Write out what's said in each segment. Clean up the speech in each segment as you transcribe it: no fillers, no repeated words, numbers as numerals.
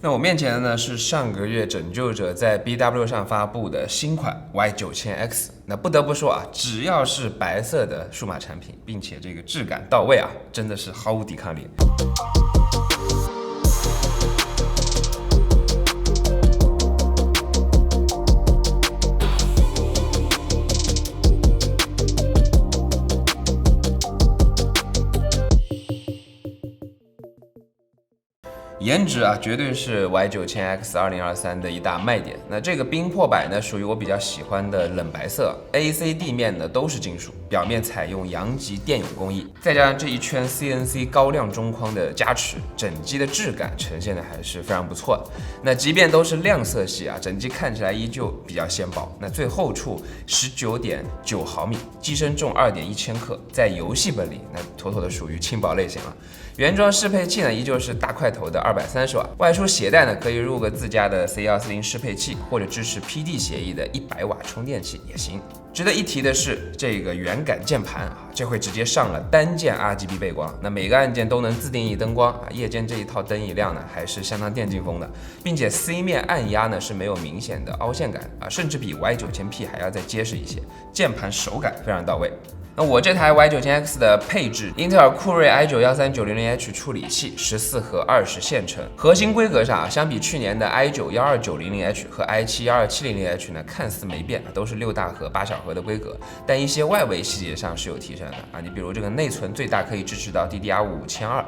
那我面前的呢是上个月拯救者在 BW 上发布的新款 Y9000X。那不得不说啊，只要是白色的数码产品，并且这个质感到位啊，真的是毫无抵抗力。颜值啊，绝对是 Y9000X 2023的一大卖点。那这个冰破百呢，属于我比较喜欢的冷白色 ，AC 地面呢都是金属，表面采用阳极电泳工艺，再加上这一圈 CNC 高亮中框的加持，整机的质感呈现的还是非常不错的。那即便都是亮色系啊，整机看起来依旧比较纤薄。那最后处19.9毫米，机身重2.1千克，在游戏本里那妥妥的属于轻薄类型了。原装适配器呢依旧是大块头的230瓦，外出携带呢可以入个自家的 C140适配器，或者支持 PD 协议的100瓦充电器也行。值得一提的是，这个圆杆键盘啊，这回直接上了单键 RGB 背光，那每个按键都能自定义灯光啊，夜间这一套灯一亮呢，还是相当电竞风的，并且 C 面按压呢是没有明显的凹陷感啊，甚至比 Y9000P 还要再结实一些，键盘手感非常到位。那我这台 Y9000X 的配置，英特尔酷睿 i9-13900H 处理器，14核20线程。核心规格上啊，相比去年的 i9-12900H 和 i7-12700H 呢，看似没变，都是6大核8小核的规格，但一些外围细节上是有提升的啊。你比如这个内存最大可以支持到 DDR5 5200啊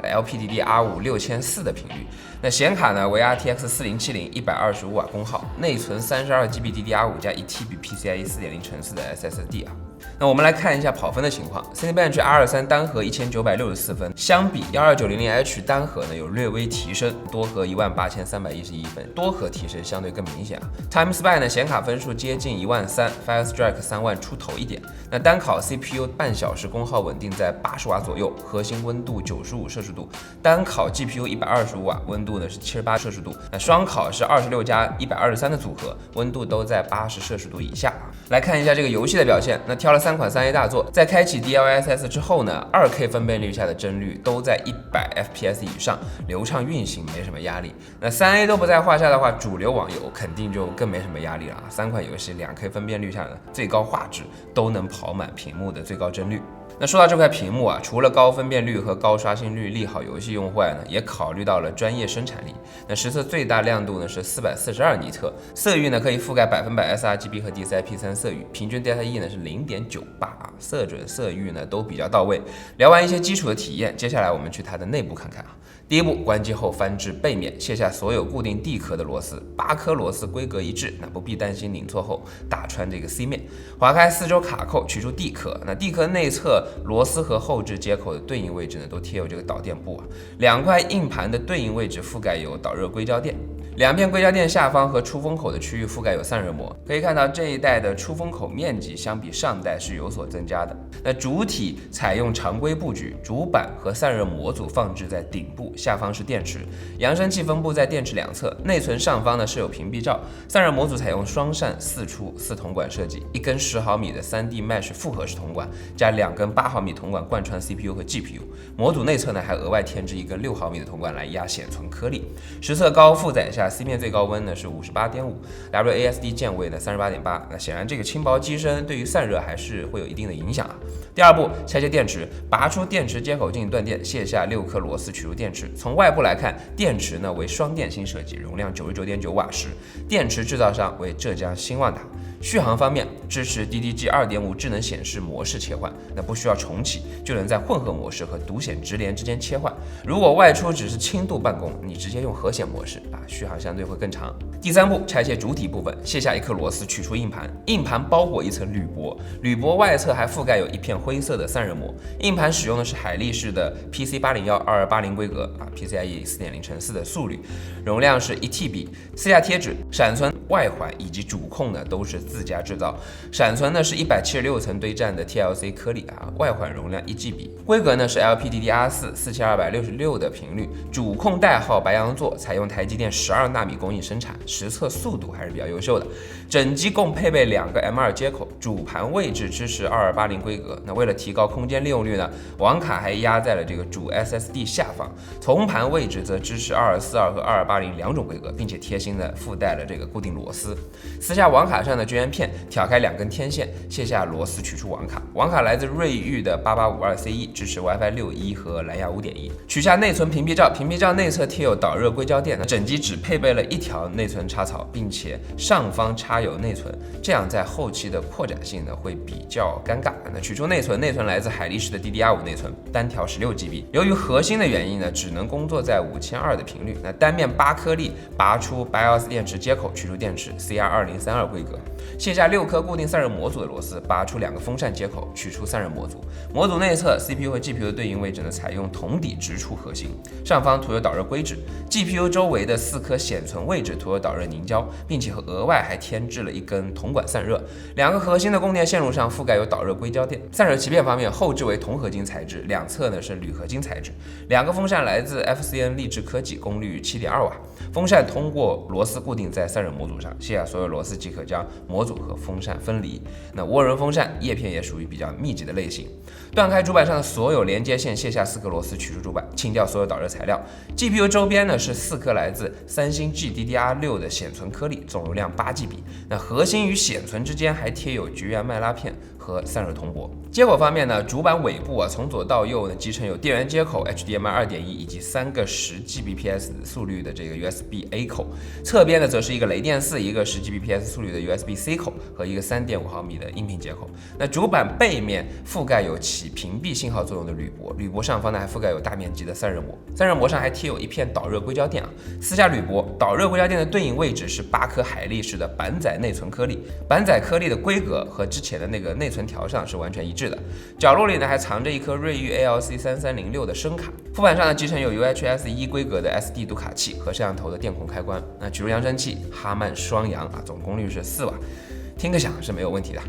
，LPDDR5 6400的频率。那显卡呢为 RTX 4070 125瓦功耗，内存32GB DDR5 加 1TB PCIe 4.0/4的 SSD 啊。那我们来看一下跑分的情况 ，Cinebench R23 单核1964分，相比 12900H 单核呢有略微提升，多核18311分，多核提升相对更明显啊。TimeSpy 呢显卡分数接近13000，Firestrike 3万出头一点。那单烤 CPU 半小时功耗稳定在80瓦左右，核心温度95摄氏度，单烤 GPU 125瓦，温度呢是78摄氏度。那双烤是26加123的组合，温度都在80摄氏度以下。来看一下这个游戏的表现，那挑了3款3A 大作，在开启 DLSS 之后呢，2K 分辨率下的帧率都在100 FPS 以上，流畅运行没什么压力。那3A 都不在话下的话，主流网游肯定就更没什么压力了啊。3款游戏2K 分辨率下的最高画质都能跑满屏幕的最高帧率。那说到这块屏幕啊，除了高分辨率和高刷新率利好游戏用户外呢，也考虑到了专业生产力。那实测最大亮度呢是442尼特，色域呢可以覆盖100% sRGB 和 DCI-P3 色域，平均 Delta E 呢是0.98啊，色准色域呢都比较到位。聊完一些基础的体验，接下来我们去它的内部看看啊。第一步，关机后翻至背面，卸下所有固定地壳的螺丝，8颗螺丝规格一致，那不必担心拧错后打穿这个 C 面。划开4周卡扣，取出地壳，那地壳内侧螺丝和后置接口的对应位置呢，都贴有这个导电布啊。2块硬盘的对应位置覆盖有导热硅胶垫。2片硅胶垫下方和出风口的区域覆盖有散热膜，可以看到这一代的出风口面积相比上代是有所增加的。那主体采用常规布局，主板和散热模组放置在顶部，下方是电池，扬声器分布在电池两侧，内存上方呢是有屏蔽罩，散热模组采用双扇4出4铜管设计，一根10毫米的 3D Mesh 复合式铜管，加2根8毫米铜管贯穿 CPU 和 GPU， 模组内侧呢还额外添置一根6毫米的铜管来压显存颗粒。实测高负载下 C 面最高温呢是58.5， WASD 键位呢38.8，那显然这个轻薄机身对于散热还是会有一定的影响啊。第二步，拆卸电池，拔出电池接口进行断电，卸下6颗螺丝取入电池。从外部来看，电池呢为双电芯设计，容量99.9瓦时，电池制造商为浙江新旺达。续航方面，支持 DDG 2.5 智能显示模式切换，那不需要重启就能在混合模式和独显直连之间切换。如果外出只是轻度办公，你直接用核显模式啊，续航相对会更长。第三步，拆卸主体部分，卸下1颗螺丝，取出硬盘，硬盘包裹一层铝箔，铝箔外侧还覆盖有一片灰色的散热膜。硬盘使用的是海力士的 PC8012280规格啊 ，PCIe 4.0/4的速率，容量是1TB，撕下贴纸，闪存外环以及主控呢都是自家制造。闪存呢是176层堆栈的 TLC 颗粒外缓容量1GB，规格呢是 LPDDR4 4266的频率，主控代号白羊座，采用台积电12纳米工艺生产，实测速度还是比较优秀的。整机共配备2个 M2 接口，主盘位置支持2280规格。那为了提高空间利用率呢，网卡还压在了这个主 SSD 下方，从盘位置则支持2242和2280两种规格，并且贴心的附带了这个固定螺丝。撕下网卡上的绝缘片，挑开2根天线，卸下螺丝，取出网卡。网卡来自瑞昱的8852CE，支持 WiFi 6.1和蓝牙5.1。取下内存屏蔽罩，屏蔽罩内侧贴有导热硅胶垫，整机只配备了1条内存插槽，并且上方插有内存，这样在后期的扩展性呢会比较尴尬。那取出内存，内存来自海力士的 DDR5 内存，单条16GB。由于核心的原因呢，只能工作在5200的频率。那单面8颗粒拔出 BIOS 电池接口，取出电池 CR2032规格。卸下6颗固定散热模组的螺丝，拔出2个风扇接口，取出散热模组。模组内侧 CPU 和 GPU 的对应位置呢，采用铜底直出核心，上方涂有导热硅脂。GPU 周围的4颗显存位置涂有导热凝胶，并且额外还添置了1根铜管散热。2个核心的供电线路上覆盖有导热硅胶垫。散热鳍片方面，后置为铜合金材质，两侧呢是铝合金材质。2个风扇来自 FCN 励志科技，功率7.2瓦。风扇通过螺丝固定在散热模组上，卸下所有螺丝即可将模组和风扇分离。那涡轮风扇叶片也属于比较密集的类型。断开主板上的所有连接线，卸下4颗螺丝，取出主板，清掉所有导热材料。GPU 周边呢是4颗来自三星 GDDR6 的显存颗粒，总容量8GB。那核心与显存之间还贴有绝缘麦拉片和散热铜箔。接口方面呢，主板尾部从左到右呢集成有电源接口、HDMI 2.1以及3个10Gbps 速率的这个 USB-A 口。侧边呢则是一个雷电4、一个10Gbps 速率的 USB-C 口和一个3.5毫米的音频接口。那主板背面覆盖有起屏蔽信号作用的铝箔，铝箔上方呢还覆盖有大面积的散热膜，散热膜上还贴有1片导热硅胶垫撕下铝箔，导热硅胶垫的对应位置是8颗海力士的板载内存颗粒，板载颗粒的规格和之前的那个内存条上是完全一致的。角落里呢还藏着1颗瑞昱 ALC3306的声卡，副板上呢集成有 UHS 1规格的 SD 读卡器和摄像头的电控开关。那取入扬声器哈曼双扬总功率是4瓦，听个响是没有问题的。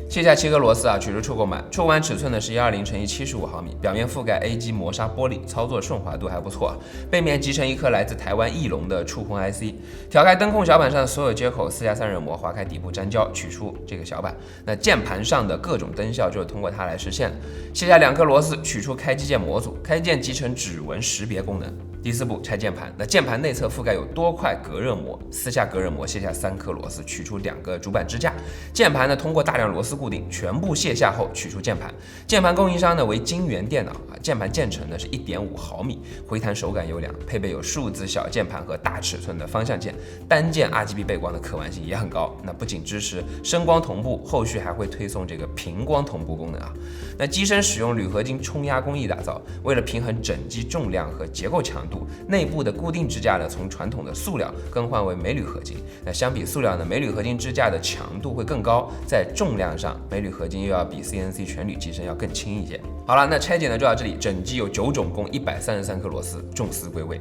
卸下7颗螺丝取出触控板，触控板尺寸呢是120×75毫米，表面覆盖 A 基磨砂玻璃，操作顺滑度还不错。背面集成1颗来自台湾翼龙的触控 IC， 挑开灯控小板上的所有接口，撕下散热膜，划开底部粘胶，取出这个小板。那键盘上的各种灯效就是通过它来实现的。卸下2颗螺丝，取出开机键模组，开机键集成指纹识别功能。第4步拆键盘，那键盘内侧覆盖有多块隔热膜，撕下隔热膜，卸下3颗螺丝，取出2个主板支架。键盘呢通过大量螺丝固定，全部卸下后取出键盘。键盘供应商呢为金源电脑键盘键程呢是1.5毫米，回弹手感优良，配备有数字小键盘和大尺寸的方向键，单键 RGB 背光的可玩性也很高。那不仅支持声光同步，后续还会推送这个平光同步功能那机身使用铝合金冲压工艺打造，为了平衡整机重量和结构强度，内部的固定支架呢从传统的塑料更换为镁铝合金。那相比塑料呢，镁铝合金支架的强度会更高，在重量上镁铝合金又要比 CNC 全铝机身要更轻一些。好了，那拆解呢就到这里，整机有9种共133颗螺丝，重丝归位。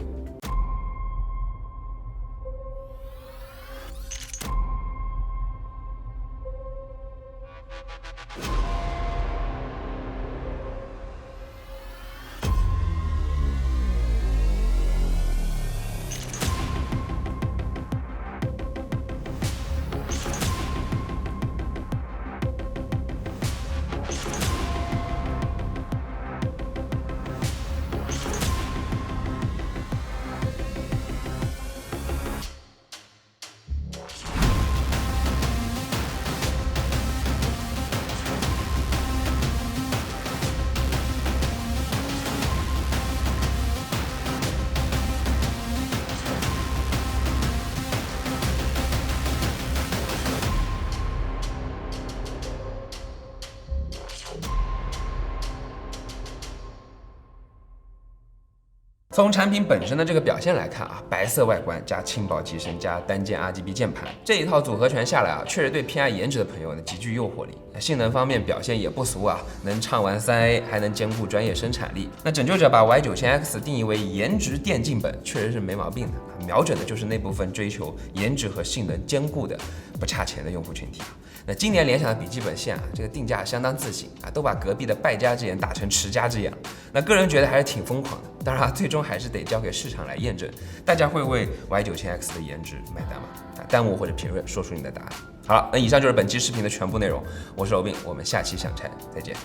从产品本身的这个表现来看白色外观加轻薄机身加单键 RGB 键盘，这一套组合拳下来确实对偏爱颜值的朋友呢极具诱惑力。性能方面表现也不俗能畅玩3A， 还能兼顾专业生产力。那拯救者把 Y9000X 定义为颜值电竞本，确实是没毛病的，瞄准的就是那部分追求颜值和性能兼顾的不差钱的用户群体。那今年联想的笔记本线啊，这个定价相当自信啊，都把隔壁的败家之言打成持家之言了。那个人觉得还是挺疯狂的，当然最终还是得交给市场来验证。大家会为 Y9000X 的颜值买单吗？弹幕或者评论说出你的答案。好了，那以上就是本期视频的全部内容，我是罗宾，我们下期想拆再见。